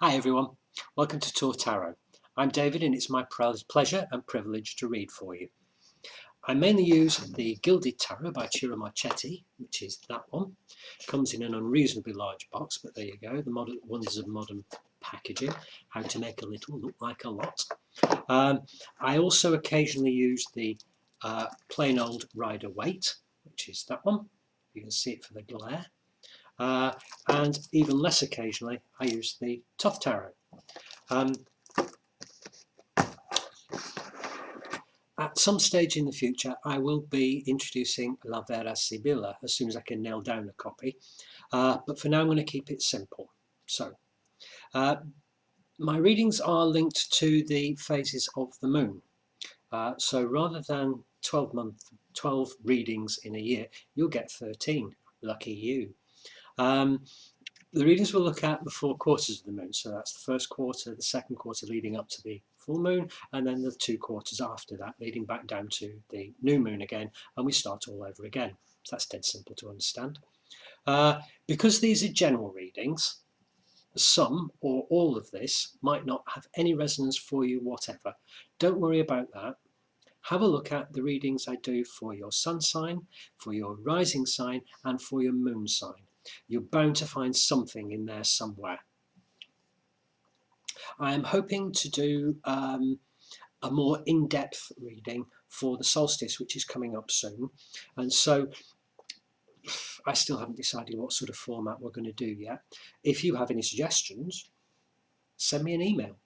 Hi everyone, welcome to Torre Tarot. I'm David and it's my pleasure and privilege to read for you. I mainly use the Gilded Tarot by Ciro Marchetti, which is that one. Comes in an unreasonably large box, but there you go, the modern wonders of modern packaging, how to make a little look like a lot. I also occasionally use the plain old Rider-Waite, which is that one. You can see it for the glare. And even less occasionally, I use the Tough Tarot. At some stage in the future, I will be introducing La Vera Sibilla as soon as I can nail down a copy. But for now, I'm going to keep it simple. So, my readings are linked to the phases of the moon. So rather than 12 readings in a year, you'll get 13. Lucky you. The readings will look at the 4 quarters of the moon, so that's the first quarter, the second quarter leading up to the full moon, and then the 2 quarters after that, leading back down to the new moon again, and we start all over again. So that's dead simple to understand. Because these are general readings, some or all of this might not have any resonance for you whatever. Don't worry about that. Have a look at the readings I do for your sun sign, for your rising sign, and for your moon sign. You're bound to find something in there somewhere. I am hoping to do a more in-depth reading for the solstice, which is coming up soon. And so I still haven't decided what sort of format we're going to do yet. If you have any suggestions, send me an email.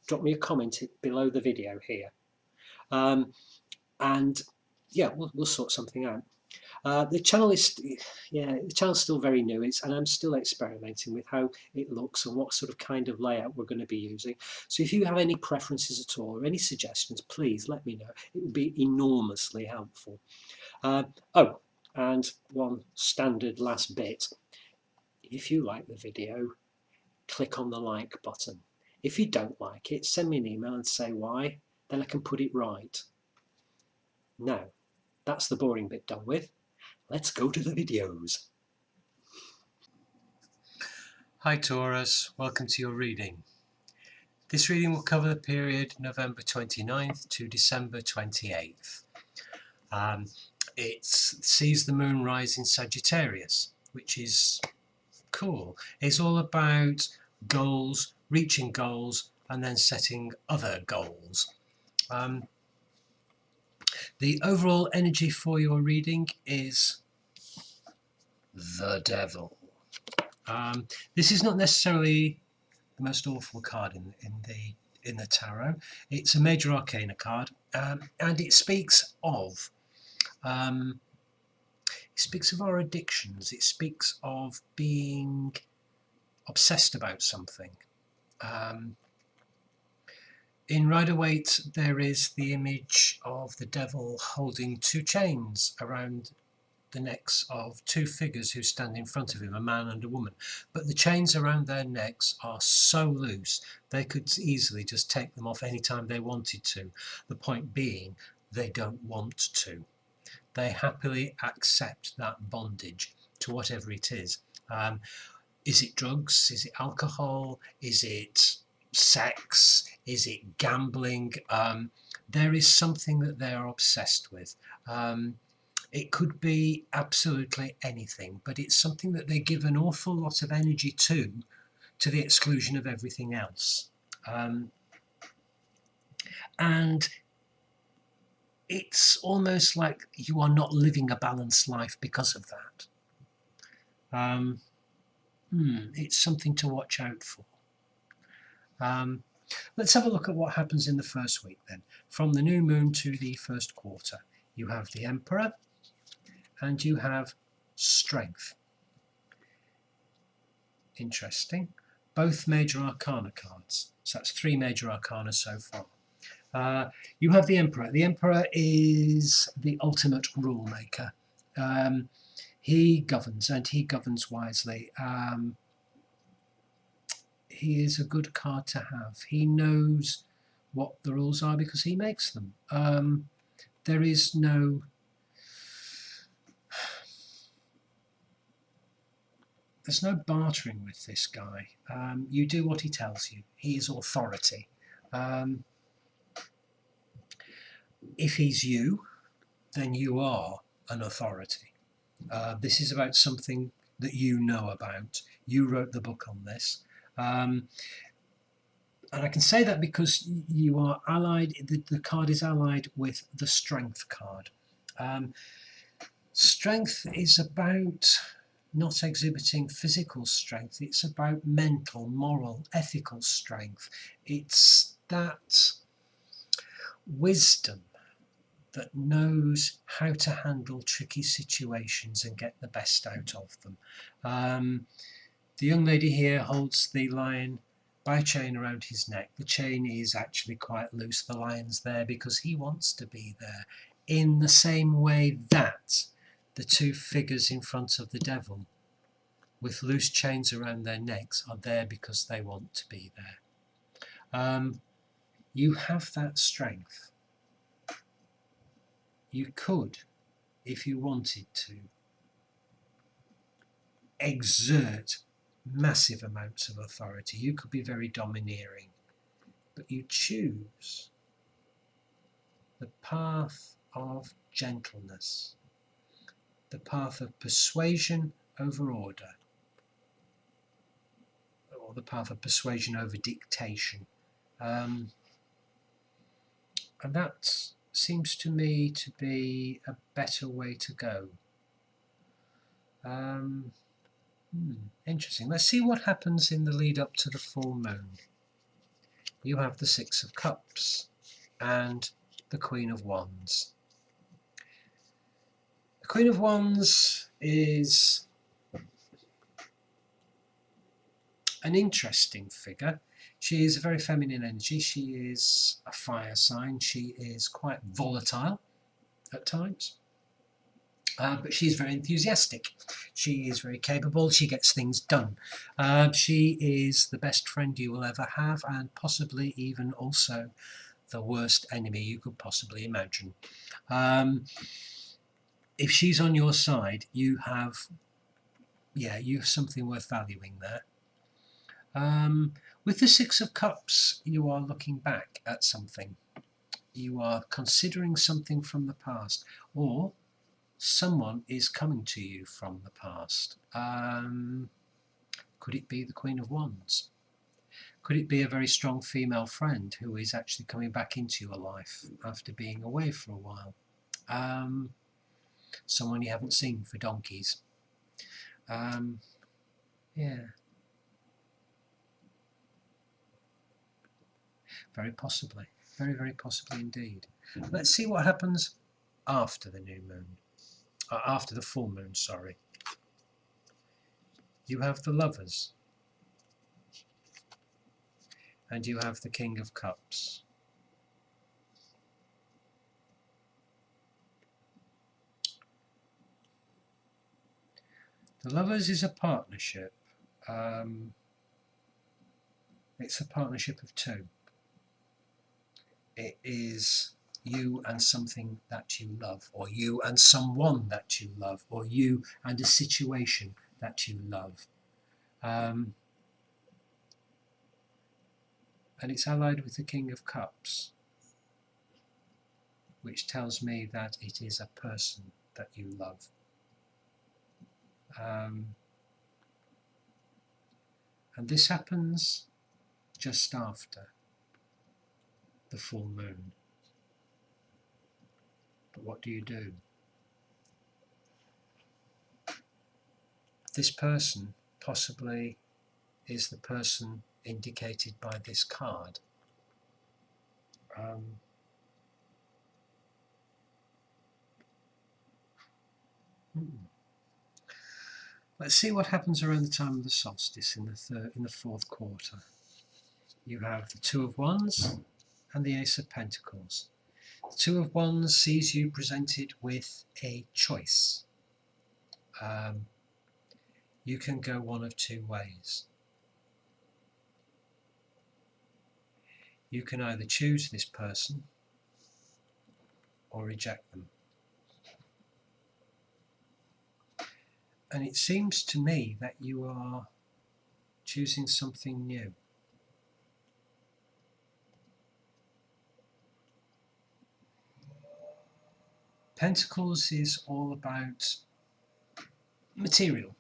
Drop me a comment below the video here. And yeah, we'll sort something out. The channel is, the channel's still very new, and I'm still experimenting with how it looks and what sort of kind of layout we're going to be using. So if you have any preferences at all or any suggestions, please let me know. It would be enormously helpful. Oh, and one standard last bit. If you like the video, click on the like button. If you don't like it, send me an email and say why, then I can put it right. Now, that's the boring bit done with. Let's go to the videos. Hi Taurus, welcome to your reading. This reading will cover the period November 29th to December 28th. It sees the moon rise in Sagittarius, which is cool. It's all about goals, reaching goals, and then setting other goals. The overall energy for your reading is the Devil. This is not necessarily the most awful card in the tarot. It's a major arcana card, and it speaks of our addictions. It speaks of being obsessed about something. In Rider-Waite, there is the image of the devil holding 2 chains around the necks of 2 figures who stand in front of him, a man and a woman. But the chains around their necks are so loose, they could easily just take them off any time they wanted to. The point being, they don't want to. They happily accept that bondage to whatever it is. Is it drugs? Is it alcohol? Is it sex? Is it gambling? There is something that they are obsessed with. It could be absolutely anything, but it's something that they give an awful lot of energy to the exclusion of everything else. And it's almost like you are not living a balanced life because of that. It's something to watch out for. Let's have a look at what happens in the first week then. From the new moon to the first quarter, you have the Emperor and you have Strength. Interesting. Both major arcana cards. So that's 3 major arcana so far. You have the Emperor. The Emperor is the ultimate rule maker. He governs, and he governs wisely. He is a good card to have. He knows what the rules are because he makes them. There is no there's no bartering with this guy. You do what he tells you. He is authority. If he's you, then you are an authority. This is about something that you know about. You wrote the book on this. And I can say that because you are allied, the card is allied with the Strength card. Strength is about not exhibiting physical strength. It's about mental, moral, ethical strength. It's that wisdom that knows how to handle tricky situations and get the best out of them. The young lady here holds the lion by a chain around his neck. The chain is actually quite loose. The lion's there because he wants to be there, in the same way that the two figures in front of the devil with loose chains around their necks are there because they want to be there. You have that strength. You could, if you wanted to, exert massive amounts of authority. You could be very domineering, but you choose the path of gentleness, the path of persuasion over order, or the path of persuasion over dictation. And that seems to me to be a better way to go. Interesting. Let's see what happens in the lead up to the full moon. You have the Six of Cups and the Queen of Wands. The Queen of Wands is an interesting figure. She is a very feminine energy. She is a fire sign. She is quite volatile at times. But she's very enthusiastic. She is very capable. She gets things done. She is the best friend you will ever have, and possibly even also the worst enemy you could possibly imagine. If she's on your side, you have something worth valuing there. With the Six of Cups, you are looking back at something. You are considering something from the past, or someone is coming to you from the past. Could it be the Queen of Wands? Could it be a very strong female friend who is actually coming back into your life after being away for a while? Someone you haven't seen for donkeys. Very possibly. Very, very possibly indeed. Let's see what happens after the new moon. After the full moon, sorry. You have the Lovers. And you have the King of Cups. The Lovers is a partnership. It's a partnership of two. It is you and something that you love, or you and someone that you love, or you and a situation that you love. And it's allied with the King of Cups, which tells me that it is a person that you love. And this happens just after the full moon. But what do you do? This person possibly is the person indicated by this card. Let's see what happens around the time of the solstice in the fourth quarter. You have the Two of Wands and the Ace of Pentacles. The Two of Wands sees you presented with a choice. You can go one of two ways. You can either choose this person or reject them. And it seems to me that you are choosing something new. Pentacles is all about material.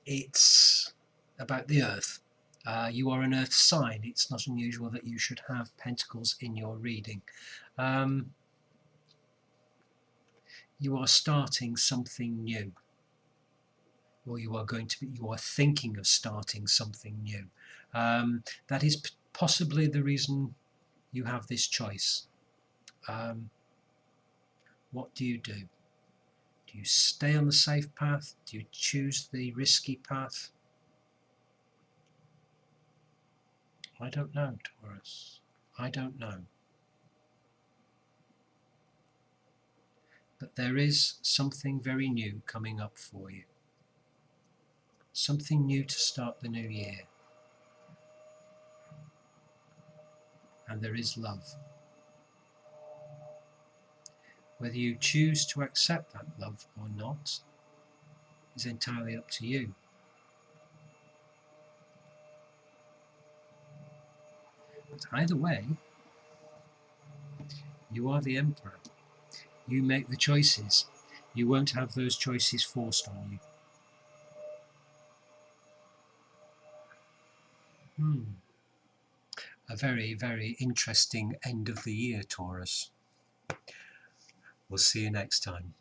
It's about the earth. You are an earth sign. It's not unusual that you should have pentacles in your reading. You are starting something new, or you are thinking of starting something new. That is possibly the reason you have this choice. What do you do? Do you stay on the safe path? Do you choose the risky path? I don't know, Taurus. I don't know. But there is something very new coming up for you. Something new to start the new year. And there is love. Whether you choose to accept that love or not is entirely up to you. But either way, you are the emperor. You make the choices. You won't have those choices forced on you. A very, very interesting end of the year, Taurus. We'll see you next time.